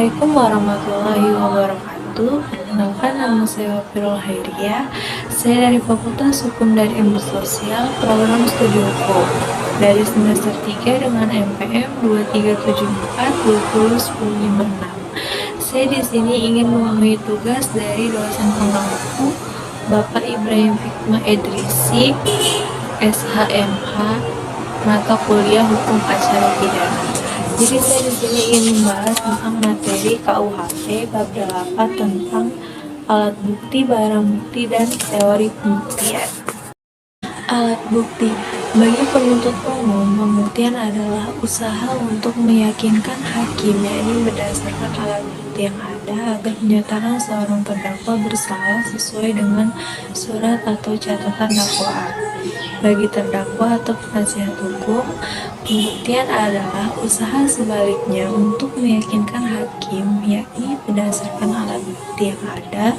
Assalamualaikum warahmatullahi wabarakatuh. Perkenalkan, nama saya Wafirul Hairiyah. Saya dari Fakultas Hukum dan Ilmu Sosial, program studi hukum dari semester 3 dengan MPM 2374 Saya di sini ingin memenuhi tugas dari dosen pengampu Bapak Ibrahim Hikmah Edrisi, SHMH, mata kuliah Hukum Acara Pidana. Jadi saya di sini ingin membahas tentang materi KUHP bab 8 tentang alat bukti, barang bukti, dan teori pembuktian. Alat bukti. Bagi penuntut umum, pembuktian adalah usaha untuk meyakinkan hakim, yakni berdasarkan alat bukti yang ada agar menyatakan seorang terdakwa bersalah sesuai dengan surat atau catatan dakwaan. Bagi terdakwa atau penasihat hukum, pembuktian adalah usaha sebaliknya untuk meyakinkan hakim, yakni berdasarkan alat bukti yang ada,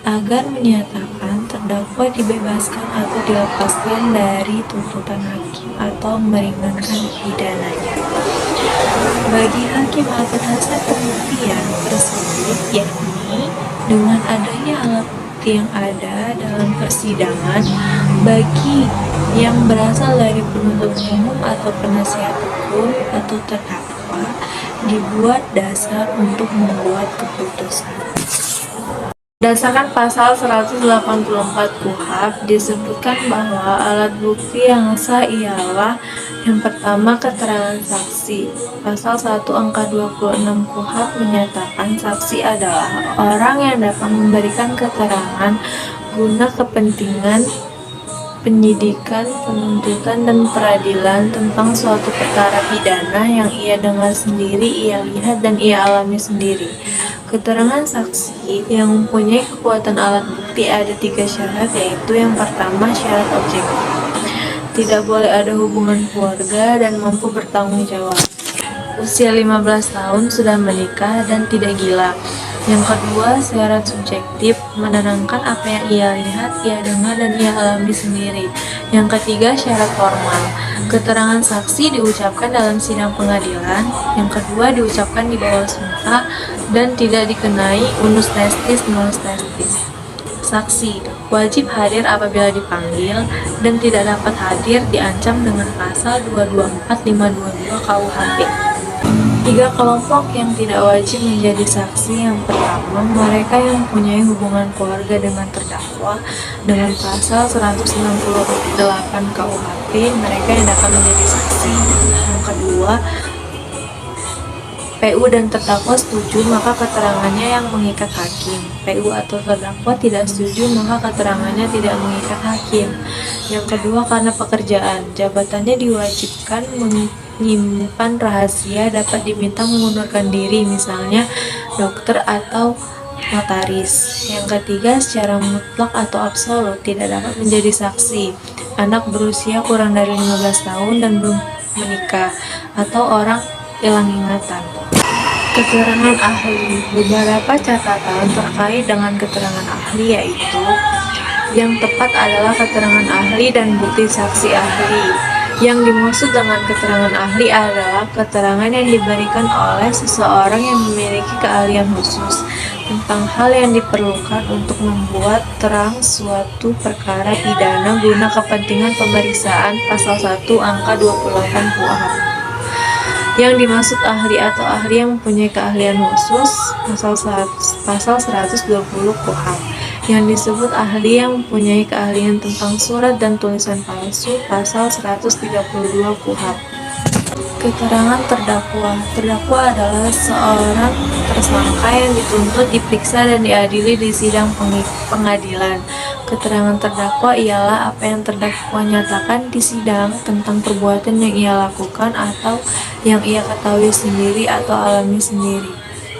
agar menyatakan terdakwa dibebaskan atau dilepaskan dari tuntutan hakim atau meringankan pidananya. Bagi hakim atau hasil pembuktian tersebut, yakni dengan adanya alat bukti yang ada dalam persidangan, bagi yang berasal dari penuntut umum atau penasihat hukum atau terdakwa, dibuat dasar untuk membuat keputusan. Berdasarkan pasal 184 KUHP disebutkan bahwa alat bukti yang sah ialah yang pertama, keterangan saksi. Pasal 1 angka 26 KUHP menyatakan saksi adalah orang yang dapat memberikan keterangan guna kepentingan penyidikan, penuntutan, dan peradilan tentang suatu perkara pidana yang ia dengar sendiri, ia lihat, dan ia alami sendiri. Keterangan saksi yang mempunyai kekuatan alat bukti ada 3 syarat, yaitu yang pertama, syarat objektif. Tidak boleh ada hubungan keluarga dan mampu bertanggung jawab. Usia 15 tahun, sudah menikah, dan tidak gila. Yang kedua, syarat subjektif, menerangkan apa yang ia lihat, ia dengar, dan ia alami sendiri. Yang ketiga, syarat formal, keterangan saksi diucapkan dalam sidang pengadilan. Yang kedua, diucapkan di bawah sumpah dan tidak dikenai unus testis, nulus testis. Saksi wajib hadir apabila dipanggil dan tidak dapat hadir diancam dengan pasal 224 522 KUHP. 3 kelompok yang tidak wajib menjadi saksi. Yang pertama, mereka yang mempunyai hubungan keluarga dengan terdakwa dengan pasal 168 KUHP, mereka yang dapat menjadi saksi. Yang kedua, PU dan terdakwa setuju, maka keterangannya yang mengikat hakim. PU atau terdakwa tidak setuju, maka keterangannya tidak mengikat hakim. Yang kedua, karena pekerjaan, jabatannya diwajibkan menyimpan rahasia, dapat diminta mengundurkan diri, misalnya dokter atau notaris. Yang ketiga, secara mutlak atau absolut tidak dapat menjadi saksi anak berusia kurang dari 15 tahun dan belum menikah, atau orang hilang ingatan. Keterangan ahli. Beberapa catatan terkait dengan keterangan ahli, yaitu yang tepat adalah keterangan ahli dan bukti saksi ahli. Yang dimaksud dengan keterangan ahli adalah keterangan yang diberikan oleh seseorang yang memiliki keahlian khusus tentang hal yang diperlukan untuk membuat terang suatu perkara pidana guna kepentingan pemeriksaan, pasal 1 angka 28 KUHP. Yang dimaksud ahli atau ahli yang mempunyai keahlian khusus, pasal 120 KUHP. Yang disebut ahli yang mempunyai keahlian tentang surat dan tulisan palsu, pasal 132 KUHP. Keterangan terdakwa. Terdakwa adalah seorang tersangka yang dituntut, diperiksa, dan diadili di sidang pengadilan. Keterangan terdakwa ialah apa yang terdakwa nyatakan di sidang tentang perbuatan yang ia lakukan atau yang ia ketahui sendiri atau alami sendiri.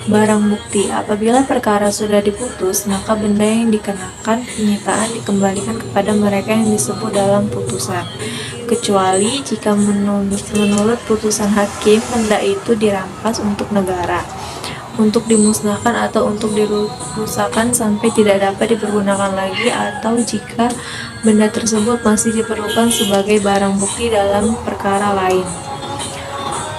Barang bukti. Apabila perkara sudah diputus, maka benda yang dikenakan penyitaan dikembalikan kepada mereka yang disebut dalam putusan, kecuali jika menurut putusan hakim benda itu dirampas untuk negara, untuk dimusnahkan atau untuk dirusakkan sampai tidak dapat dipergunakan lagi, atau jika benda tersebut masih diperlukan sebagai barang bukti dalam perkara lain.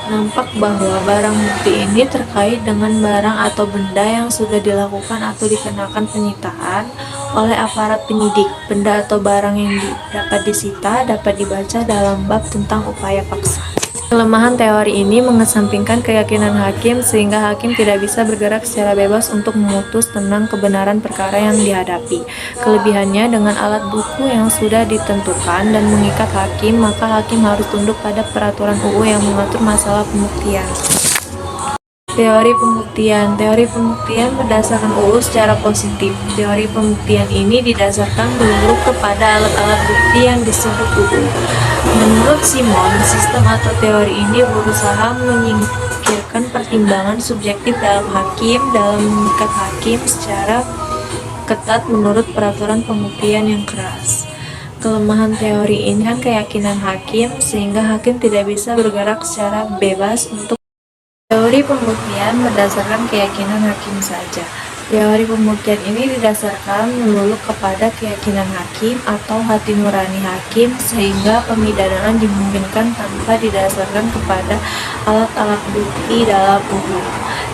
Nampak bahwa barang bukti ini terkait dengan barang atau benda yang sudah dilakukan atau dikenakan penyitaan oleh aparat penyidik. Benda atau barang yang dapat disita dapat dibaca dalam bab tentang upaya paksa. Kelemahan teori ini mengesampingkan keyakinan hakim sehingga hakim tidak bisa bergerak secara bebas untuk memutus tentang kebenaran perkara yang dihadapi. Kelebihannya, dengan alat buku yang sudah ditentukan dan mengikat hakim, maka hakim harus tunduk pada peraturan UU yang mengatur masalah pembuktian. Teori pembuktian. Teori pembuktian berdasarkan UU secara positif. Teori pembuktian ini didasarkan dulu kepada alat-alat bukti yang disebut UU. Menurut Simon, sistem atau teori ini berusaha menyingkirkan pertimbangan subjektif dalam mengikat hakim secara ketat menurut peraturan pembuktian yang keras. Kelemahan teori ini kan keyakinan hakim sehingga hakim tidak bisa bergerak secara bebas untuk teori pembuktian berdasarkan keyakinan hakim saja. Teori pembuktian ini didasarkan melulu kepada keyakinan hakim atau hati nurani hakim sehingga pemidanaan dimungkinkan tanpa didasarkan kepada alat-alat bukti dalam UU.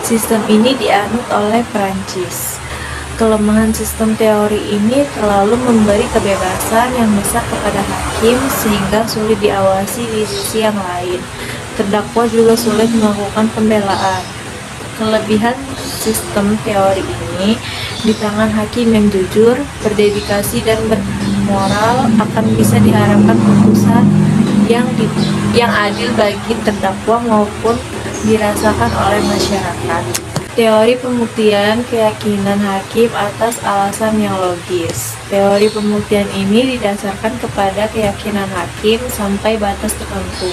Sistem ini dianut oleh Prancis. Kelemahan sistem teori ini terlalu memberi kebebasan yang besar kepada hakim sehingga sulit diawasi di sisi yang lain. Terdakwa juga sulit melakukan pembelaan. Kelebihan sistem teori ini, di tangan hakim yang jujur, berdedikasi, dan bermoral akan bisa diharapkan putusan yang adil bagi terdakwa maupun dirasakan oleh masyarakat. Teori pembuktian keyakinan hakim atas alasan yang logis. Teori pembuktian ini didasarkan kepada keyakinan hakim sampai batas tertentu.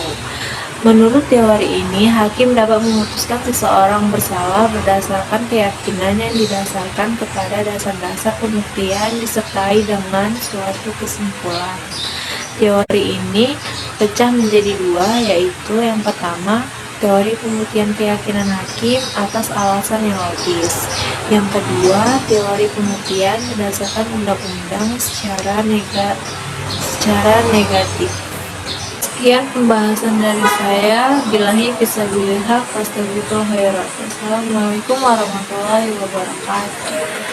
Menurut teori ini, hakim dapat memutuskan seseorang bersalah berdasarkan keyakinan yang didasarkan kepada dasar-dasar pembuktian disertai dengan suatu kesimpulan. Teori ini pecah menjadi dua, yaitu yang pertama, teori pembuktian keyakinan hakim atas alasan yang logis. Yang kedua, teori pembuktian berdasarkan undang-undang secara negatif. Sekian pembahasan dari saya. Billahi fisabilillah, astagfirullah khairan. Assalamualaikum warahmatullahi wabarakatuh.